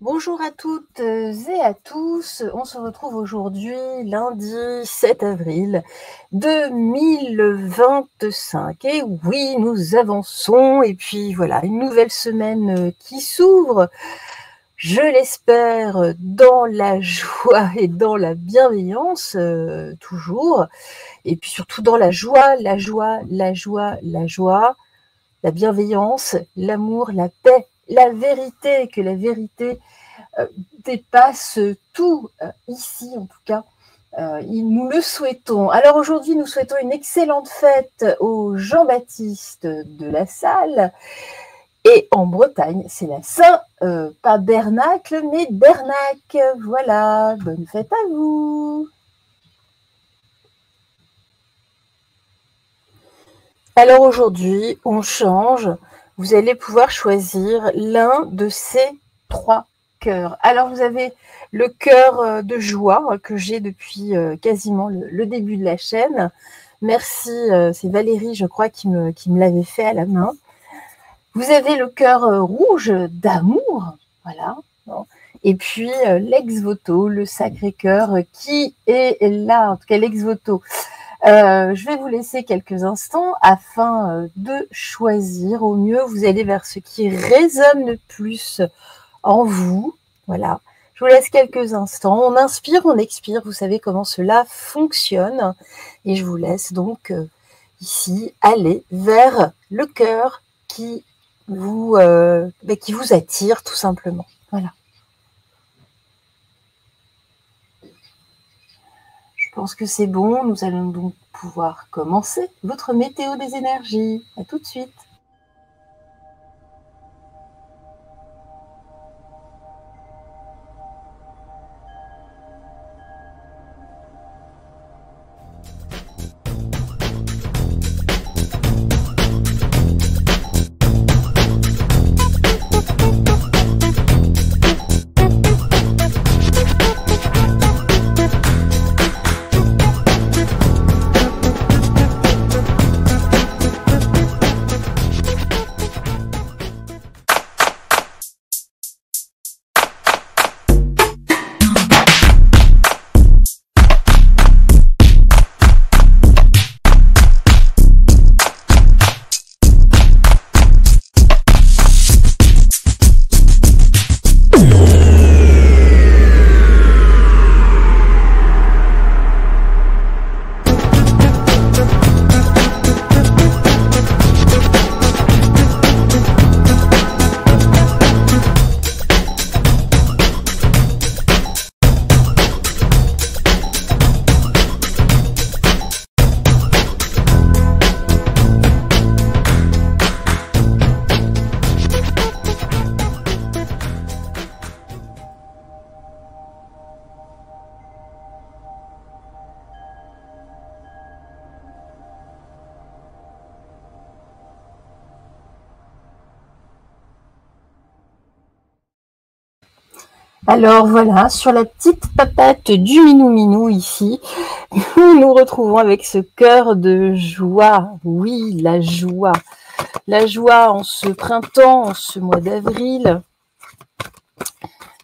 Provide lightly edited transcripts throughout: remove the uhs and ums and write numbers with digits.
Bonjour à toutes et à tous. On se retrouve aujourd'hui, lundi 7 avril 2025. Et oui, nous avançons. Et puis voilà, une nouvelle semaine qui s'ouvre. Je l'espère dans la joie et dans la bienveillance, toujours. Et puis surtout dans la joie, la joie, la joie, la joie, la bienveillance, l'amour, la paix, la vérité, que la vérité dépasse tout, ici en tout cas. Nous le souhaitons. Alors aujourd'hui, nous souhaitons une excellente fête au Jean-Baptiste de la Salle. Et en Bretagne, c'est la Saint, pas Bernacle, mais Bernac. Voilà, bonne fête à vous. Alors aujourd'hui, on change. Vous allez pouvoir choisir l'un de ces trois cœurs. Alors vous avez le cœur de joie que j'ai depuis quasiment le début de la chaîne. Merci, c'est Valérie, je crois, qui me l'avait fait à la main. Vous avez le cœur rouge d'amour, voilà. Et puis l'ex-voto, le Sacré-Cœur, qui est là, en tout cas l'ex-voto. Je vais vous laisser quelques instants afin de choisir au mieux. Vous allez vers ce qui résonne le plus en vous. Voilà. Je vous laisse quelques instants. On inspire, on expire. Vous savez comment cela fonctionne. Et je vous laisse donc ici aller vers le cœur qui vous attire tout simplement. Voilà. Je pense que c'est bon. Nous allons donc pouvoir commencer votre météo des énergies. À tout de suite. Alors voilà, sur la petite papate du Minou Minou ici, nous nous retrouvons avec ce cœur de joie. Oui, la joie. La joie en ce printemps, en ce mois d'avril,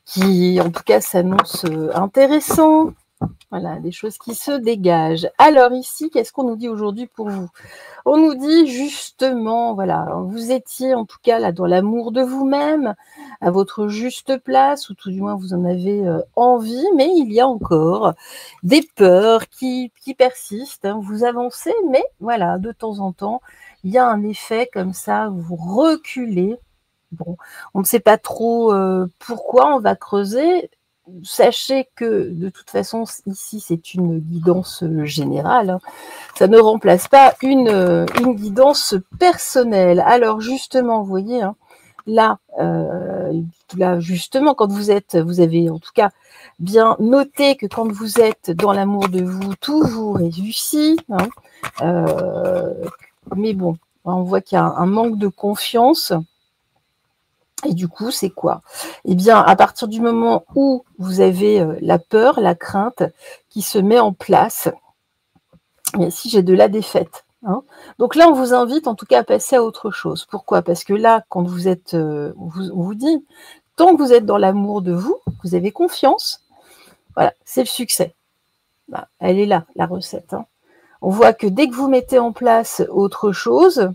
qui en tout cas s'annonce intéressant. Voilà, des choses qui se dégagent. Alors ici, qu'est-ce qu'on nous dit aujourd'hui pour vous? On nous dit justement, voilà, vous étiez en tout cas là dans l'amour de vous-même, à votre juste place, ou tout du moins vous en avez envie, mais il y a encore des peurs qui persistent. Hein. Vous avancez, mais voilà, de temps en temps, il y a un effet comme ça, vous reculez. Bon, on ne sait pas trop pourquoi, on va creuser. Sachez que de toute façon, ici, c'est une guidance générale. Hein. Ça ne remplace pas une guidance personnelle. Alors justement, vous voyez, hein, là, justement, quand vous avez en tout cas bien noté que quand vous êtes dans l'amour de vous, tout vous réussit. Hein, mais bon, on voit qu'il y a un manque de confiance. Et du coup, c'est quoi? Eh bien, à partir du moment où vous avez la peur, la crainte qui se met en place, et ici, j'ai de la défaite. Hein. Donc là, on vous invite en tout cas à passer à autre chose. Pourquoi? Parce que là, quand vous êtes, on vous dit, tant que vous êtes dans l'amour de vous, vous avez confiance, voilà, c'est le succès. Bah, elle est là, la recette. Hein. On voit que dès que vous mettez en place autre chose,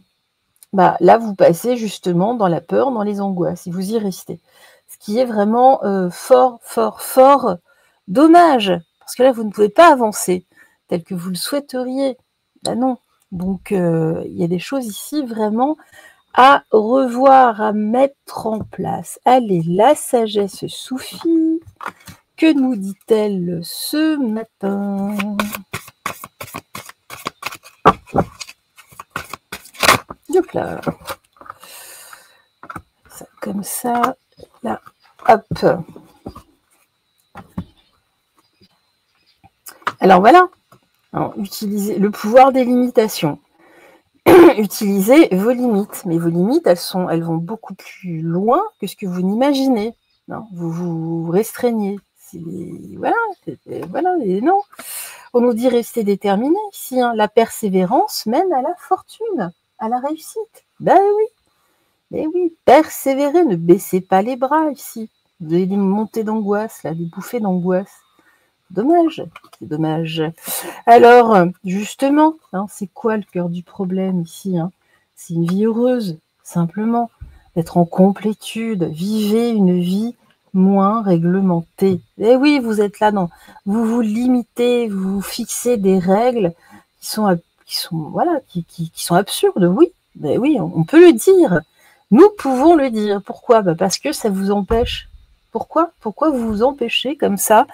bah, là, vous passez justement dans la peur, dans les angoisses, et vous y restez. Ce qui est vraiment fort, fort, fort dommage, parce que là, vous ne pouvez pas avancer tel que vous le souhaiteriez. Ben non. Donc, il y a des choses ici vraiment à revoir, à mettre en place. Allez, la sagesse suffit. Que nous dit-elle ce matin? Hop là. Ça, comme ça, là, hop. Alors voilà, alors, utilisez le pouvoir des limitations. Utilisez vos limites, mais vos limites, elles vont beaucoup plus loin que ce que vous n'imaginez. Non, vous vous restreignez. Voilà, voilà, et non. On nous dit rester déterminé ici. Hein. La persévérance mène à la fortune, à la réussite. Ben oui, mais oui, persévérez, ne baissez pas les bras ici. Vous avez des montées d'angoisse, là, des bouffées d'angoisse. Dommage, c'est dommage. Alors, justement, hein, c'est quoi le cœur du problème ici hein? C'est une vie heureuse, simplement. D'être en complétude, vivez une vie moins réglementée. Et oui, vous êtes là, non. Vous vous limitez, vous fixez des règles qui sont absurdes, oui. Mais oui, on peut le dire. Nous pouvons le dire. Pourquoi? Parce que ça vous empêche. Pourquoi vous vous empêchez comme ça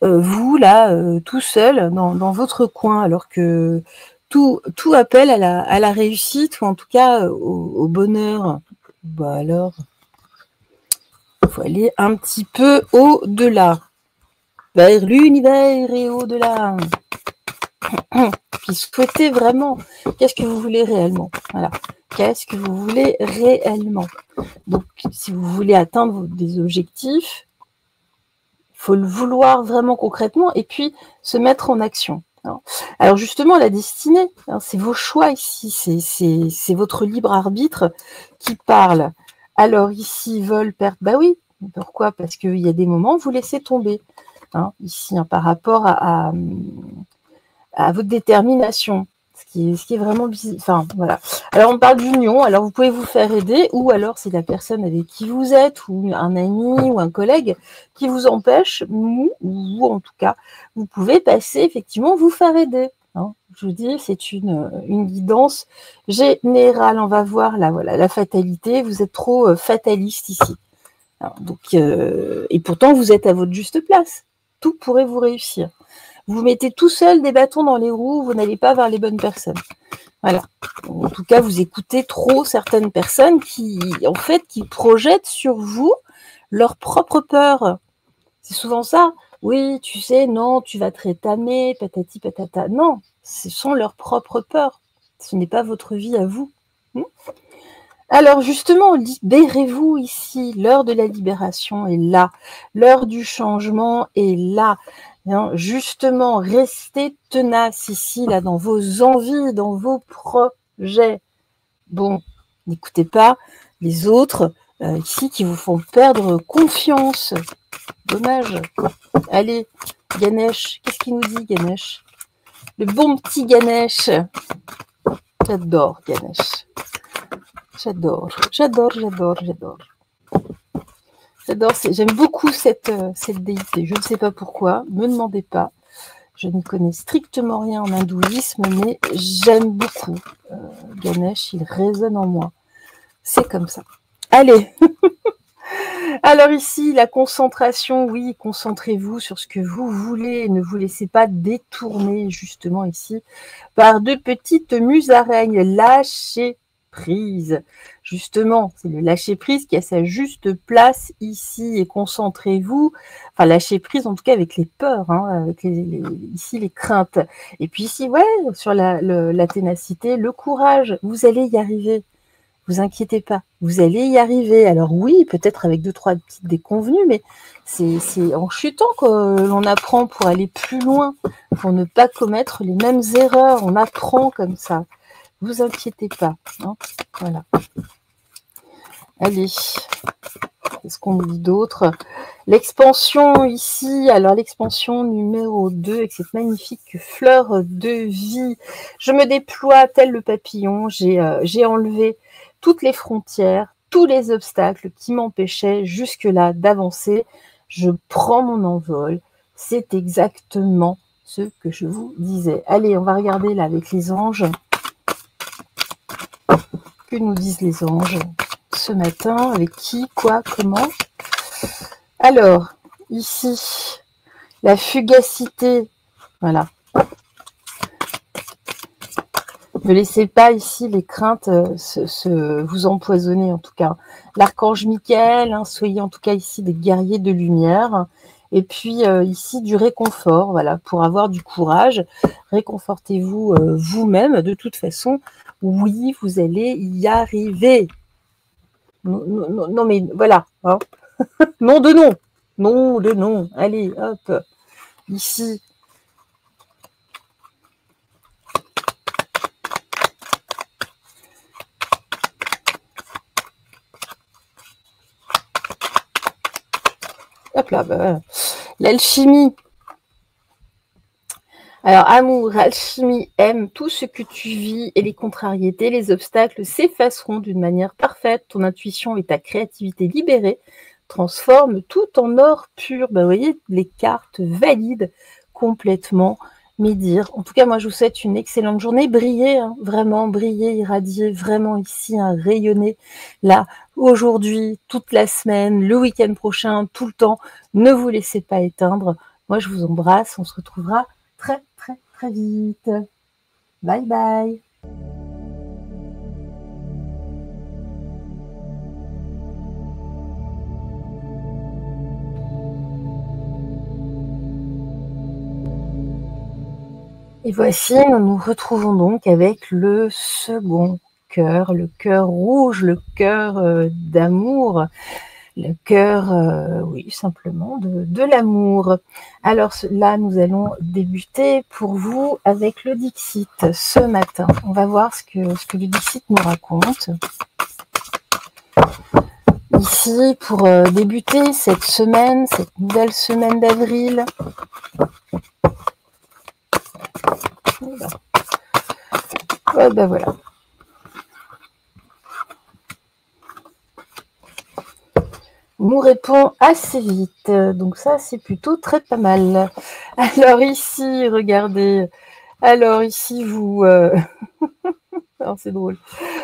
vous, là, tout seul, dans votre coin, alors que tout appelle à la réussite, ou en tout cas au bonheur. Bah alors, il faut aller un petit peu au-delà, vers l'univers et au-delà. Puis souhaitez vraiment, qu'est-ce que vous voulez réellement? Voilà. Qu'est-ce que vous voulez réellement? Donc, si vous voulez atteindre des objectifs, il faut le vouloir vraiment concrètement et puis se mettre en action. Alors justement, la destinée, c'est vos choix ici, c'est votre libre arbitre qui parle. Alors ici, vol, perte, bah oui, pourquoi? Parce qu'il y a des moments où vous laissez tomber, ici, par rapport à votre détermination. Ce qui est vraiment bizarre. Enfin, voilà. Alors, on parle d'union. Alors, vous pouvez vous faire aider, ou alors c'est la personne avec qui vous êtes, ou un ami, ou un collègue qui vous empêche, ou en tout cas, vous pouvez passer, effectivement, vous faire aider. Je vous dis, c'est une guidance générale. On va voir, là, voilà, la fatalité. Vous êtes trop fataliste ici. Donc, et pourtant, vous êtes à votre juste place. Tout pourrait vous réussir. Vous mettez tout seul des bâtons dans les roues, vous n'allez pas vers les bonnes personnes. Voilà. En tout cas, vous écoutez trop certaines personnes qui projettent sur vous leur propre peur. C'est souvent ça. Oui, tu sais, non, tu vas te rétamer, patati patata. Non, ce sont leurs propres peurs. Ce n'est pas votre vie à vous. Alors justement, libérez-vous ici. L'heure de la libération est là. L'heure du changement est là. Justement, restez tenace ici, là, dans vos envies, dans vos projets. Bon, n'écoutez pas les autres ici qui vous font perdre confiance. Dommage. Allez, Ganesh, qu'est-ce qu'il nous dit, Ganesh? Le bon petit Ganesh. J'adore Ganesh. J'adore. J'aime beaucoup cette déité. Je ne sais pas pourquoi, ne me demandez pas. Je ne connais strictement rien en hindouisme, mais j'aime beaucoup Ganesh, il résonne en moi. C'est comme ça. Allez. Alors ici, la concentration, oui, concentrez-vous sur ce que vous voulez. Ne vous laissez pas détourner, justement, ici, par de petites musaraignes. Lâchez prise. Justement, c'est le lâcher prise qui a sa juste place ici et concentrez-vous, enfin lâcher prise en tout cas avec les peurs, avec ici les craintes. Et puis ici, ouais, sur la ténacité, le courage, vous allez y arriver. Vous inquiétez pas, vous allez y arriver. Alors oui, peut-être avec 2-3 petites déconvenues, mais c'est en chutant que l'on apprend pour aller plus loin, pour ne pas commettre les mêmes erreurs. On apprend comme ça. Vous inquiétez pas. Voilà. Allez, qu'est-ce qu'on dit d'autre? L'expansion ici, alors l'expansion numéro 2, avec cette magnifique fleur de vie. Je me déploie tel le papillon, j'ai enlevé toutes les frontières, tous les obstacles qui m'empêchaient jusque-là d'avancer. Je prends mon envol. C'est exactement ce que je vous disais. Allez, on va regarder là avec les anges. Que nous disent les anges ce matin? Avec qui, quoi, comment? Alors, ici, la fugacité. Voilà. Ne laissez pas ici les craintes vous empoisonner, en tout cas. L'archange Michael, hein, soyez en tout cas ici des guerriers de lumière. Et puis ici, du réconfort, voilà, pour avoir du courage. Réconfortez-vous vous-même. De toute façon, oui, vous allez y arriver. Non, non, non mais voilà. Hein. Non de non. Non de non. Allez, hop. Ici. Hop là, bah, l'alchimie. Alors, amour, alchimie, aime, tout ce que tu vis et les contrariétés, les obstacles s'effaceront d'une manière parfaite. Ton intuition et ta créativité libérée transforment tout en or pur. Bah, vous voyez, les cartes valident complètement mes dires. En tout cas, moi, je vous souhaite une excellente journée. Brillez, hein, vraiment, brillez, irradiez, vraiment ici, hein, rayonnez. Là, aujourd'hui, toute la semaine, le week-end prochain, tout le temps. Ne vous laissez pas éteindre. Moi, je vous embrasse. On se retrouvera très, très, très vite. Bye bye. Et voici, nous nous retrouvons donc avec le second cœur, le cœur rouge, le cœur d'amour, le cœur, oui, simplement de l'amour. Alors là, nous allons débuter pour vous avec le Dixit ce matin. On va voir ce que le Dixit nous raconte. Ici, pour débuter cette semaine, cette nouvelle semaine d'avril. Ouais, ben voilà. Nous répond assez vite, donc ça c'est plutôt très pas mal. Alors ici, regardez, alors ici vous, alors c'est drôle.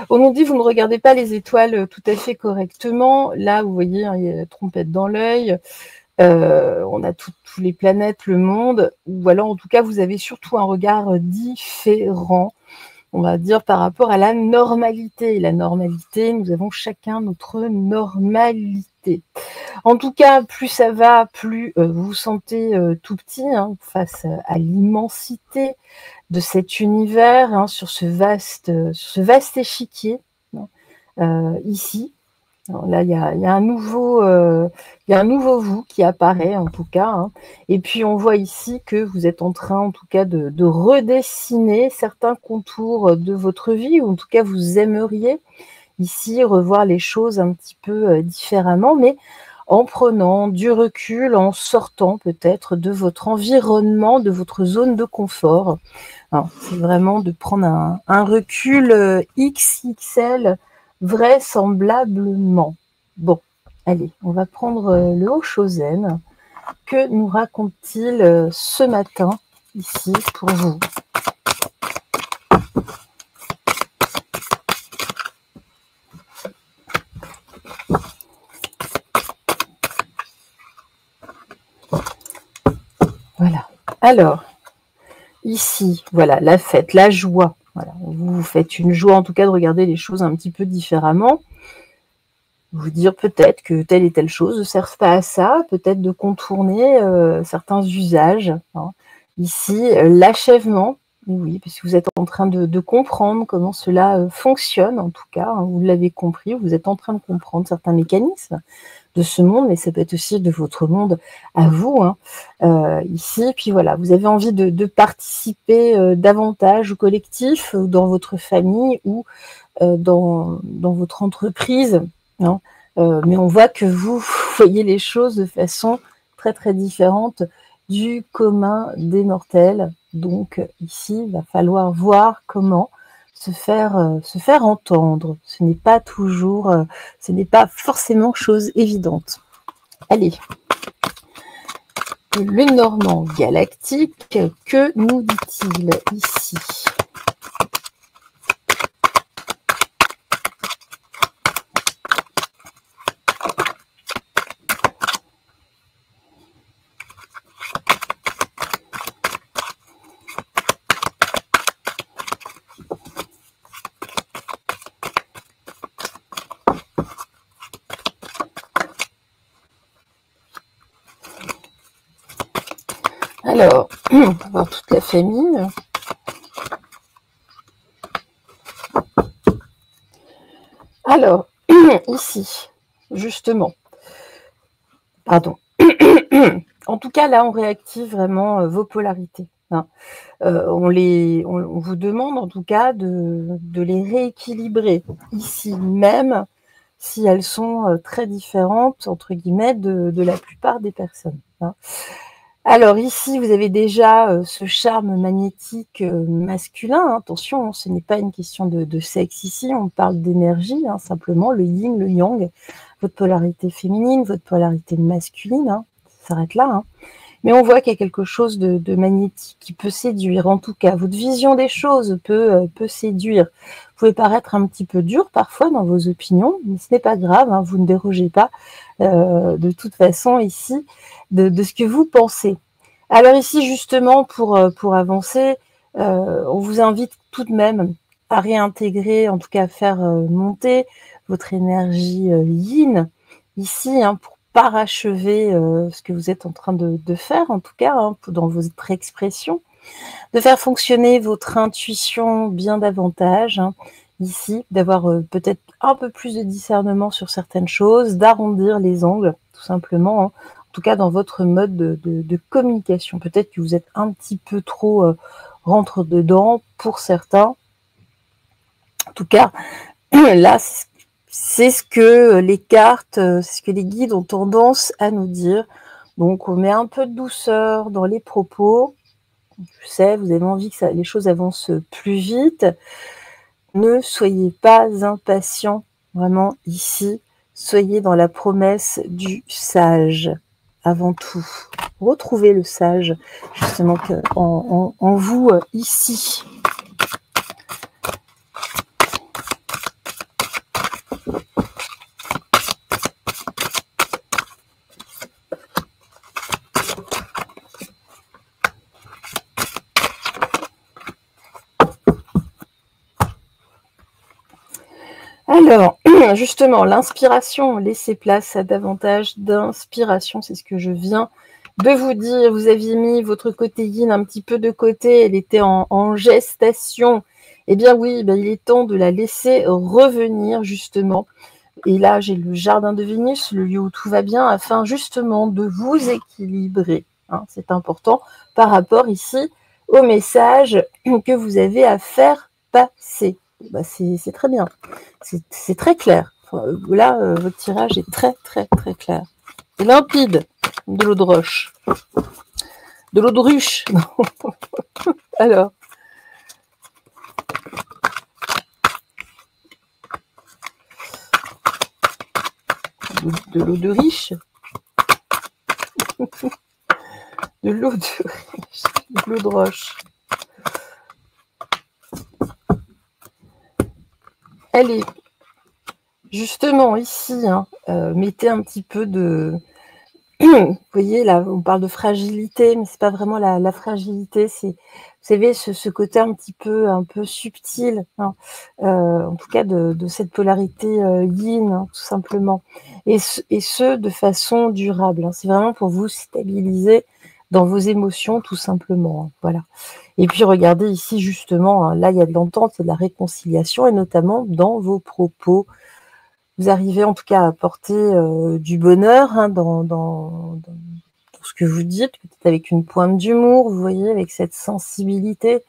On nous dit vous ne regardez pas les étoiles tout à fait correctement. Là, vous voyez, hein, il y a la trompette dans l'œil. On a tous les planètes, le monde, ou alors en tout cas vous avez surtout un regard différent, on va dire, par rapport à la normalité. Et la normalité, nous avons chacun notre normalité. En tout cas, plus ça va, plus vous vous sentez tout petit, hein, face à l'immensité de cet univers, hein, sur ce vaste échiquier, hein, ici. Alors là, il y a un nouveau vous qui apparaît, en tout cas. Hein. Et puis, on voit ici que vous êtes en train, en tout cas, de redessiner certains contours de votre vie, ou en tout cas, vous aimeriez ici revoir les choses un petit peu différemment, mais en prenant du recul, en sortant peut-être de votre environnement, de votre zone de confort. C'est vraiment de prendre un recul XXL, vraisemblablement. Bon, allez, on va prendre le Oshozen. Que nous raconte-t-il ce matin, ici, pour vous? Voilà. Alors, ici, voilà, la fête, la joie. Voilà, vous faites une joie, en tout cas, de regarder les choses un petit peu différemment. Vous dire peut-être que telle et telle chose ne servent pas à ça, peut-être de contourner certains usages. Hein. Ici, l'achèvement, oui, parce que vous êtes en train de comprendre comment cela fonctionne, en tout cas, hein, vous l'avez compris, vous êtes en train de comprendre certains mécanismes de ce monde, mais ça peut être aussi de votre monde à vous, hein, ici. Puis voilà, vous avez envie de participer davantage au collectif, dans votre famille ou dans votre entreprise, hein, Mais on voit que vous voyez les choses de façon très très différente du commun des mortels. Donc ici, il va falloir voir comment se faire entendre. Ce n'est pas toujours, ce n'est pas forcément chose évidente. Allez, le Normand galactique, que nous dit-il ici ? Alors, on va voir toute la famille. Alors, ici, justement, pardon. En tout cas, là, on réactive vraiment vos polarités. Hein. On vous demande, en tout cas, de les rééquilibrer ici même, si elles sont très différentes, entre guillemets, de la plupart des personnes. Hein. Alors ici, vous avez déjà ce charme magnétique masculin. Hein. Attention, ce n'est pas une question de sexe ici, on parle d'énergie, hein, simplement, le yin, le yang, votre polarité féminine, votre polarité masculine, hein, ça s'arrête là. Hein. Mais on voit qu'il y a quelque chose de magnétique qui peut séduire. En tout cas, votre vision des choses peut séduire. Vous pouvez paraître un petit peu dur parfois dans vos opinions, mais ce n'est pas grave, hein, vous ne dérogez pas de toute façon ici de ce que vous pensez. Alors ici, justement, pour avancer, on vous invite tout de même à réintégrer, en tout cas à faire monter votre énergie yin ici, hein, pour parachever ce que vous êtes en train de faire, en tout cas, hein, dans votre expression, de faire fonctionner votre intuition bien davantage, hein, ici, d'avoir peut-être un peu plus de discernement sur certaines choses, d'arrondir les angles, tout simplement, hein, en tout cas dans votre mode de communication. Peut-être que vous êtes un petit peu trop rentre-dedans pour certains. En tout cas, là, c'est ce que les cartes, c'est ce que les guides ont tendance à nous dire. Donc, on met un peu de douceur dans les propos. Je sais, vous avez envie que les choses avancent plus vite. Ne soyez pas impatients, vraiment, ici. Soyez dans la promesse du sage, avant tout. Retrouvez le sage, justement, en vous, ici. Alors, justement, l'inspiration, laissez place à davantage d'inspiration, c'est ce que je viens de vous dire. Vous aviez mis votre côté yin un petit peu de côté, elle était en gestation. Eh bien oui, il est temps de la laisser revenir, justement. Et là, j'ai le jardin de Vénus, le lieu où tout va bien, afin justement de vous équilibrer. Hein, c'est important par rapport ici au message que vous avez à faire passer. C'est très bien, c'est très clair. Là, votre tirage est très très très clair. Et limpide, de l'eau de roche. De l'eau de ruche. Alors. De l'eau de riche. De l'eau de riche. De l'eau de roche. Allez, justement ici, hein, mettez un petit peu de... Vous voyez, là, on parle de fragilité, mais c'est pas vraiment la fragilité, c'est, vous savez, ce côté un peu subtil, hein, en tout cas de cette polarité yin, hein, tout simplement, et ce de façon durable. Hein, c'est vraiment pour vous stabiliser dans vos émotions, tout simplement. Hein, voilà. Et puis regardez ici justement, hein, là il y a de l'entente, il y a de la réconciliation, et notamment dans vos propos. Vous arrivez en tout cas à apporter du bonheur, hein, dans ce que vous dites, peut-être avec une pointe d'humour, vous voyez, avec cette sensibilité.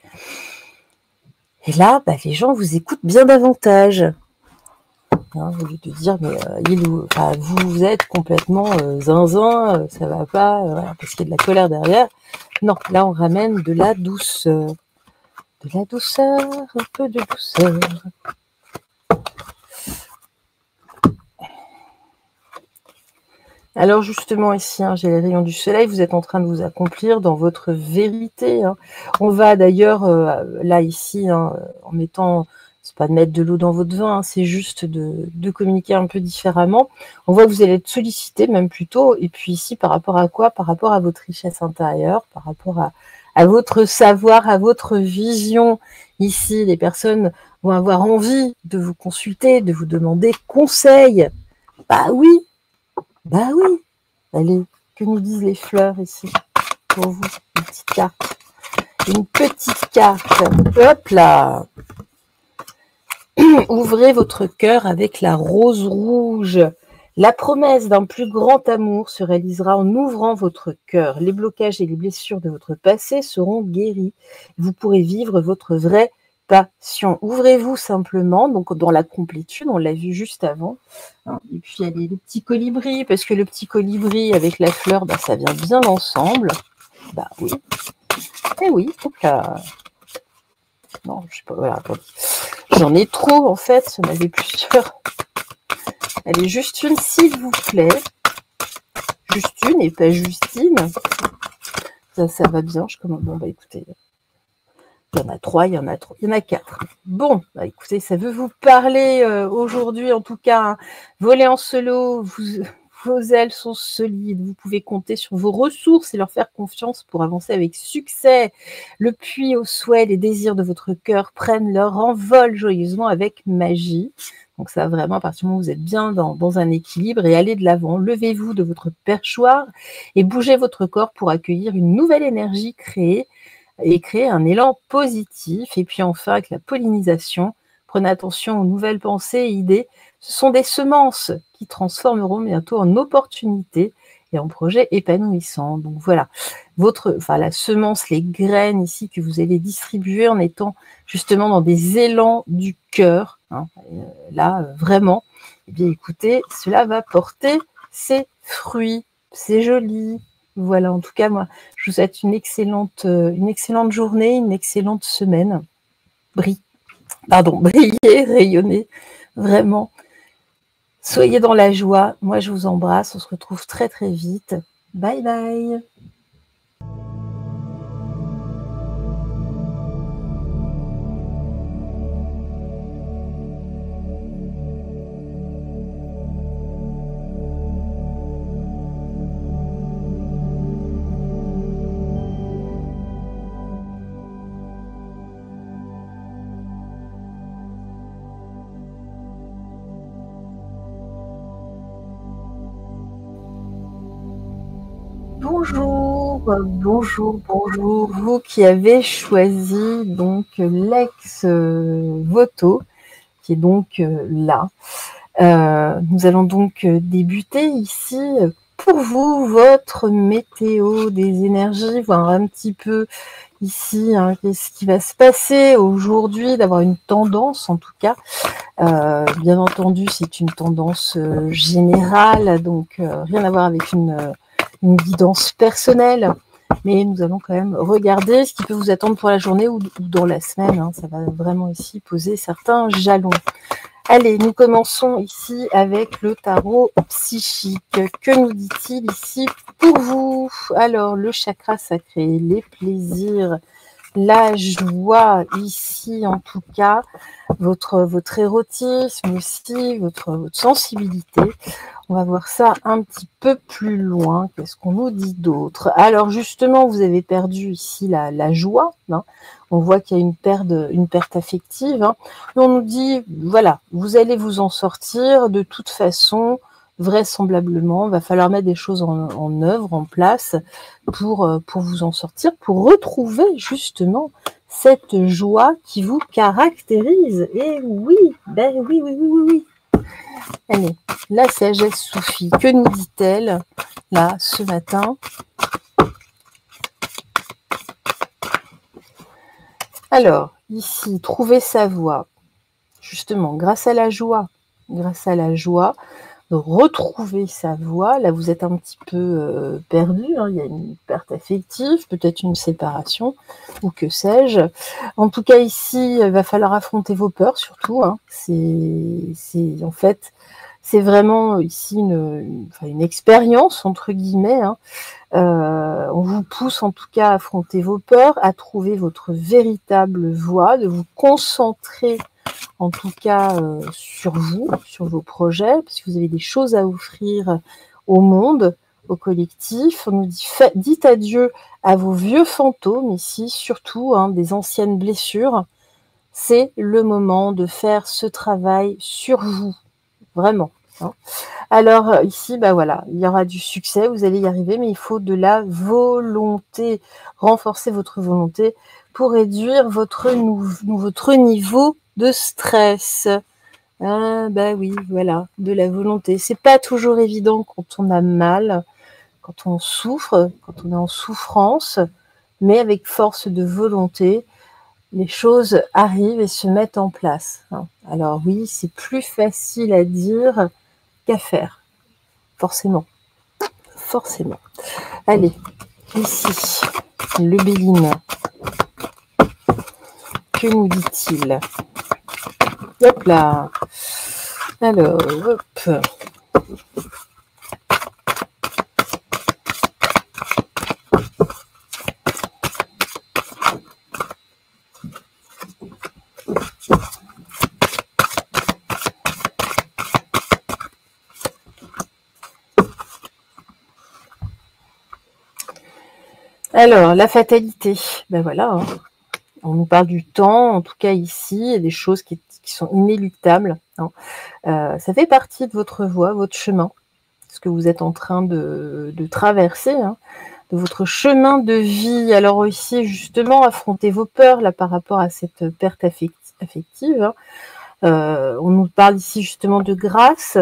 Et là, les gens vous écoutent bien davantage. Hein, au lieu de dire, mais vous êtes complètement zinzin, ça va pas, voilà, parce qu'il y a de la colère derrière. Non, là, on ramène de la douceur. De la douceur, un peu de douceur. Alors justement ici, hein, j'ai les rayons du soleil, vous êtes en train de vous accomplir dans votre vérité. Hein. On va d'ailleurs, là ici, hein, en mettant, c'est pas de mettre de l'eau dans votre vin, hein, c'est juste de communiquer un peu différemment. On voit que vous allez être sollicité même plutôt, et puis ici par rapport à quoi? Par rapport à votre richesse intérieure, par rapport à votre savoir, à votre vision. Ici, les personnes vont avoir envie de vous consulter, de vous demander conseil. Bah oui, bah oui, allez, que nous disent les fleurs ici pour vous? Une petite carte. Une petite carte. Hop là. Ouvrez votre cœur avec la rose rouge. La promesse d'un plus grand amour se réalisera en ouvrant votre cœur. Les blocages et les blessures de votre passé seront guéris. Vous pourrez vivre votre vraie passion. Ouvrez-vous simplement, donc dans la complétude, on l'a vu juste avant. Hein. Et puis il y a les petits colibris, parce que le petit colibri avec la fleur, bah, ça vient bien ensemble. Bah oui. Eh oui, hop là. Non, je sais pas, voilà, attendez. J'en ai trop en fait, j'en avais plusieurs. Allez, juste une, s'il vous plaît. Juste une et pas Justine. Ça va bien, je commande. Bon, bah écoutez. Il y en a 3, il y en a 3, il y en a 4. Bon, bah écoutez, ça veut vous parler aujourd'hui, en tout cas, hein, voler en solo, vos ailes sont solides, vous pouvez compter sur vos ressources et leur faire confiance pour avancer avec succès. Le puits au souhait, les désirs de votre cœur prennent leur envol joyeusement avec magie. Donc ça, vraiment, à partir du moment où vous êtes bien dans un équilibre et allez de l'avant, levez-vous de votre perchoir et bougez votre corps pour accueillir une nouvelle énergie créée et créer un élan positif. Et puis enfin, avec la pollinisation, prenez attention aux nouvelles pensées et idées. Ce sont des semences qui transformeront bientôt en opportunités et en projets épanouissants. Donc voilà, la semence, les graines ici que vous allez distribuer en étant justement dans des élans du cœur. Hein, là, vraiment, eh bien écoutez, cela va porter ses fruits. C'est joli. Voilà, en tout cas, moi, je vous souhaite une excellente journée, une excellente semaine. Brillez, rayonnez, vraiment. Soyez dans la joie. Moi, je vous embrasse. On se retrouve très, très vite. Bye, bye. Bonjour, vous qui avez choisi donc l'ex-voto, qui est donc là. Nous allons donc débuter ici pour vous votre météo des énergies, voir un petit peu ici qu'est-ce qui va se passer aujourd'hui, d'avoir une tendance en tout cas. Bien entendu, c'est une tendance générale, donc rien à voir avec une guidance personnelle, mais nous allons quand même regarder ce qui peut vous attendre pour la journée ou dans la semaine. Hein, ça va vraiment ici poser certains jalons. Allez, nous commençons ici avec le tarot psychique. Que nous dit-il ici pour vous? Alors, le chakra sacré, les plaisirs, la joie ici en tout cas, votre érotisme aussi, votre sensibilité. On va voir ça un petit peu plus loin. Qu'est-ce qu'on nous dit d'autre? Alors justement, vous avez perdu ici la joie. Hein. On voit qu'il y a une perte affective. Hein. On nous dit, voilà, vous allez vous en sortir de toute façon, vraisemblablement. Il va falloir mettre des choses en œuvre, en place, pour vous en sortir, pour retrouver justement cette joie qui vous caractérise. Et oui, ben oui. Allez, la sagesse Soufie, que nous dit-elle là ce matin? Alors, ici, trouver sa voie, justement, grâce à la joie. grâce à la joie, de retrouver sa voix. Là, vous êtes un petit peu perdu, hein. Il y a une perte affective, peut-être une séparation, ou que sais-je. En tout cas, ici, il va falloir affronter vos peurs, surtout, hein. En fait, c'est vraiment ici une expérience, entre guillemets, hein. On vous pousse en tout cas à affronter vos peurs, à trouver votre véritable voie, de vous concentrer en tout cas sur vous, sur vos projets, parce que vous avez des choses à offrir au monde, au collectif. On nous dit dites adieu à vos vieux fantômes ici, surtout hein, des anciennes blessures. C'est le moment de faire ce travail sur vous, vraiment. Hein. Alors ici, bah voilà, il y aura du succès, vous allez y arriver, mais il faut de la volonté, renforcer votre volonté pour réduire votre niveau de stress. Ah bah oui, voilà, de la volonté. C'est pas toujours évident quand on a mal, quand on souffre, quand on est en souffrance, mais avec force de volonté, les choses arrivent et se mettent en place. Alors oui, c'est plus facile à dire qu'à faire, forcément. Forcément. Allez, ici, le Béline. Que nous dit-il? Hop là. Alors, hop. Alors, la fatalité. Ben voilà, hein. On nous parle du temps, en tout cas ici, il y a des choses qui sont inéluctables. Hein. Ça fait partie de votre voie, votre chemin, ce que vous êtes en train de traverser, hein, de votre chemin de vie. Alors ici, justement, affrontez vos peurs là par rapport à cette perte affective. Hein. On nous parle ici justement de grâce,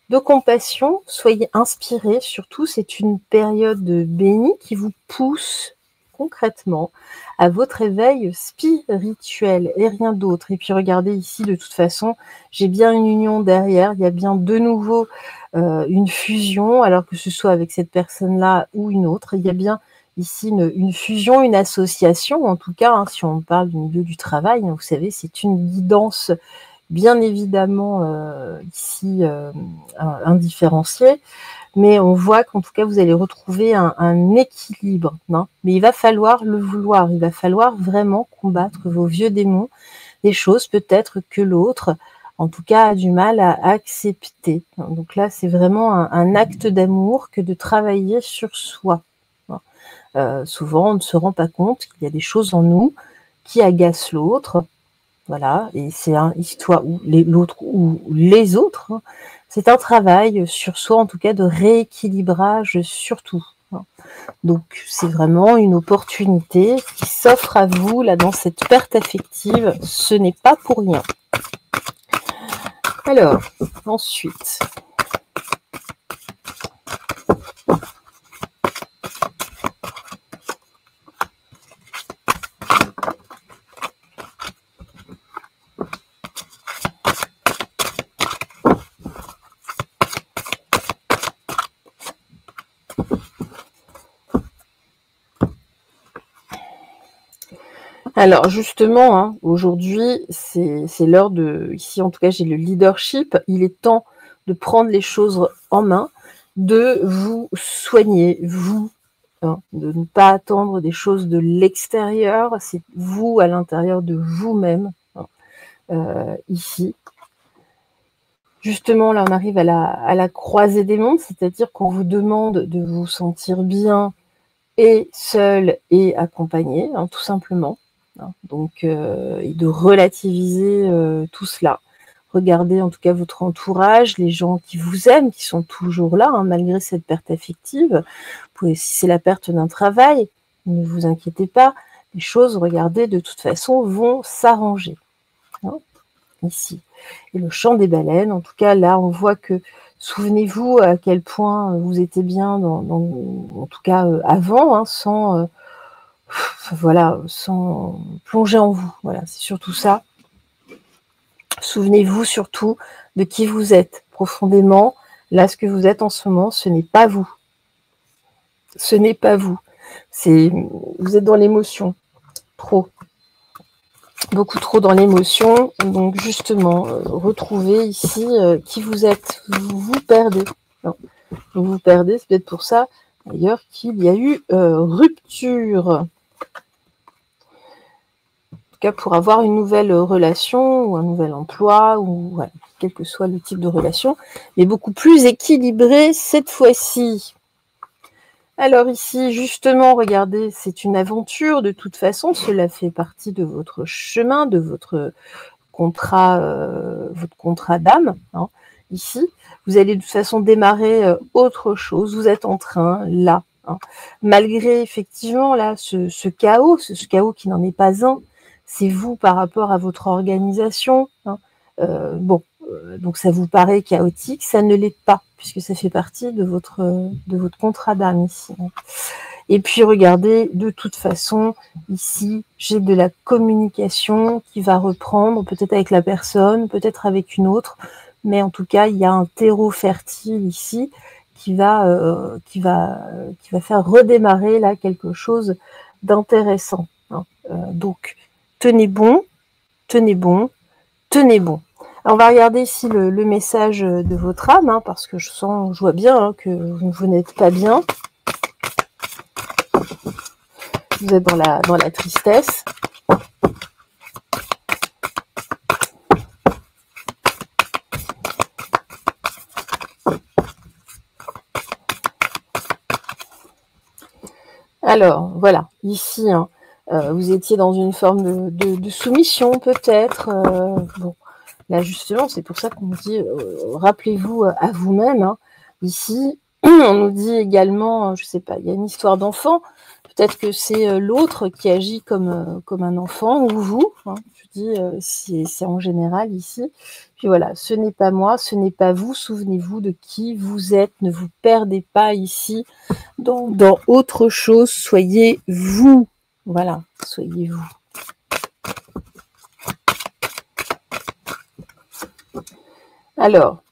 de compassion. Soyez inspirés, surtout, c'est une période bénie qui vous pousse concrètement à votre éveil spirituel et rien d'autre. Et puis regardez ici, de toute façon, j'ai bien une union derrière, il y a bien de nouveau une fusion, alors que ce soit avec cette personne-là ou une autre, il y a bien ici une fusion, une association, en tout cas, hein, si on parle du milieu du travail, vous savez, c'est une guidance bien évidemment ici indifférenciée, mais on voit qu'en tout cas, vous allez retrouver un équilibre. Hein. Mais il va falloir le vouloir, il va falloir vraiment combattre vos vieux démons, des choses peut-être que l'autre, en tout cas, a du mal à accepter. Donc là, c'est vraiment un acte d'amour que de travailler sur soi. Souvent, on ne se rend pas compte qu'il y a des choses en nous qui agacent l'autre. Voilà, et c'est toi ou l'autre ou les autres. Hein. C'est un travail sur soi, en tout cas, de rééquilibrage surtout. Hein. Donc, c'est vraiment une opportunité qui s'offre à vous, là, dans cette perte affective. Ce n'est pas pour rien. Alors, ensuite... Alors justement, hein, aujourd'hui, c'est l'heure de... Ici, en tout cas, j'ai le leadership. Il est temps de prendre les choses en main, de vous soigner, vous, hein, de ne pas attendre des choses de l'extérieur. C'est vous à l'intérieur de vous-même, hein, ici. Justement, là, on arrive à la croisée des mondes, c'est-à-dire qu'on vous demande de vous sentir bien et seul et accompagné, hein, tout simplement. Donc, et de relativiser tout cela. Regardez en tout cas votre entourage, les gens qui vous aiment, qui sont toujours là, hein, malgré cette perte affective. Si c'est la perte d'un travail, ne vous inquiétez pas, les choses, regardez, de toute façon, vont s'arranger. Hein, ici. Et le chant des baleines, en tout cas, là, on voit que, souvenez-vous à quel point vous étiez bien, en tout cas avant, hein, sans... voilà, sans plonger en vous. Voilà, c'est surtout ça. Souvenez-vous surtout de qui vous êtes profondément. Là, ce que vous êtes en ce moment, ce n'est pas vous. Ce n'est pas vous. Vous êtes dans l'émotion. Trop. Beaucoup trop dans l'émotion. Donc, justement, retrouvez ici qui vous êtes. Vous vous perdez. Non. Vous vous perdez. C'est peut-être pour ça, d'ailleurs, qu'il y a eu rupture. En tout cas, pour avoir une nouvelle relation ou un nouvel emploi, ou voilà, quel que soit le type de relation, mais beaucoup plus équilibré cette fois-ci. Alors ici, justement, regardez, c'est une aventure de toute façon, cela fait partie de votre chemin, de votre contrat d'âme. Hein. Ici, vous allez de toute façon démarrer autre chose, vous êtes en train, là, hein. Malgré effectivement là ce chaos qui n'en est pas un, c'est vous par rapport à votre organisation. Hein. Donc ça vous paraît chaotique, ça ne l'est pas, puisque ça fait partie de votre contrat d'âme ici. Et puis regardez, de toute façon, ici, j'ai de la communication qui va reprendre, peut-être avec la personne, peut-être avec une autre, mais en tout cas, il y a un terreau fertile ici qui va faire redémarrer là quelque chose d'intéressant. Hein. Donc, tenez bon, tenez bon, tenez bon. Alors, on va regarder ici le message de votre âme, hein, parce que je vois bien hein, que vous n'êtes pas bien. Vous êtes dans la tristesse. Alors, voilà, ici, hein, vous étiez dans une forme de soumission, peut-être. Bon, là, justement, c'est pour ça qu'on dit, rappelez-vous à vous-même. Hein. Ici, on nous dit également, je ne sais pas, il y a une histoire d'enfant. Peut-être que c'est l'autre qui agit comme un enfant, ou vous. Hein. Je dis, c'est en général ici. Puis voilà, ce n'est pas moi, ce n'est pas vous. Souvenez-vous de qui vous êtes. Ne vous perdez pas ici dans autre chose. Soyez vous. Voilà, soyez vous. Alors,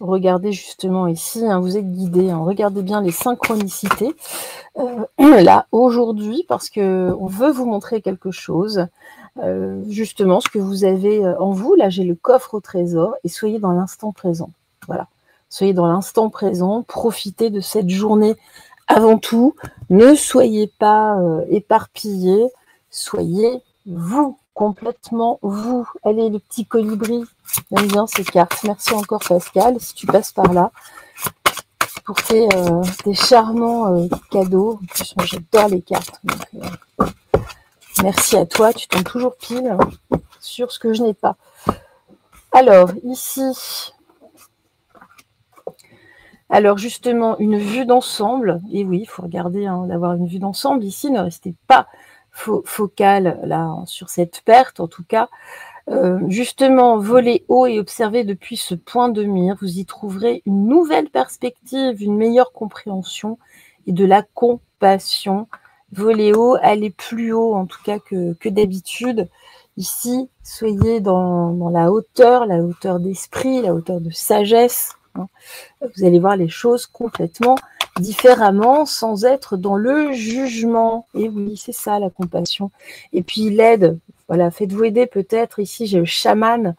regardez justement ici, hein, vous êtes guidé. Hein, regardez bien les synchronicités. Là, aujourd'hui, parce qu'on veut vous montrer quelque chose. Justement, ce que vous avez en vous. Là, j'ai le coffre au trésor. Et soyez dans l'instant présent. Voilà. Soyez dans l'instant présent. Profitez de cette journée avant tout. Ne soyez pas éparpillés. Soyez vous. Complètement vous. Allez, le petit colibri. J'aime bien ces cartes. Merci encore, Pascal, si tu passes par là. Pour tes charmants cadeaux. En plus, moi, j'adore les cartes. Donc, merci à toi. Tu tombes toujours pile sur ce que je n'ai pas. Alors, ici... Alors, justement, une vue d'ensemble. Et oui, il faut regarder, hein, d'avoir une vue d'ensemble. Ici, ne restez pas focal là, sur cette perte, en tout cas. Justement, voler haut et observer depuis ce point de mire, vous y trouverez une nouvelle perspective, une meilleure compréhension et de la compassion. Voler haut, aller plus haut en tout cas que d'habitude. Ici, soyez dans la hauteur d'esprit, la hauteur de sagesse. Hein. Vous allez voir les choses complètement différemment sans être dans le jugement. Et oui, c'est ça la compassion. Et puis l'aide. Voilà, faites-vous aider peut-être. Ici, j'ai le chaman.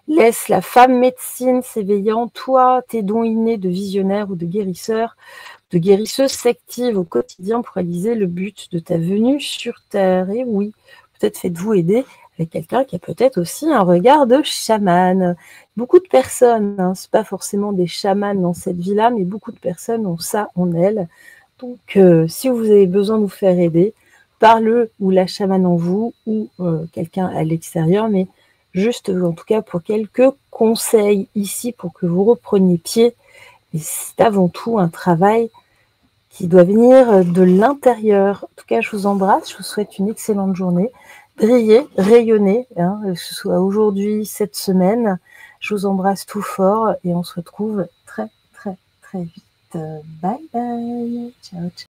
Laisse la femme médecine s'éveiller en toi, tes dons innés de visionnaire ou de guérisseur, de guérisseuse s'active au quotidien pour réaliser le but de ta venue sur Terre. Et oui, peut-être faites-vous aider avec quelqu'un qui a peut-être aussi un regard de chaman. Beaucoup de personnes, hein, ce n'est pas forcément des chamans dans cette vie-là, mais beaucoup de personnes ont ça en elles. Donc, si vous avez besoin de vous faire aider, par le ou la chamane en vous ou quelqu'un à l'extérieur, mais juste en tout cas pour quelques conseils ici pour que vous repreniez pied. Et c'est avant tout un travail qui doit venir de l'intérieur. En tout cas, je vous embrasse, je vous souhaite une excellente journée. Brillez, rayonnez, hein, que ce soit aujourd'hui, cette semaine. Je vous embrasse tout fort et on se retrouve très, très, très vite. Bye bye. Ciao, ciao.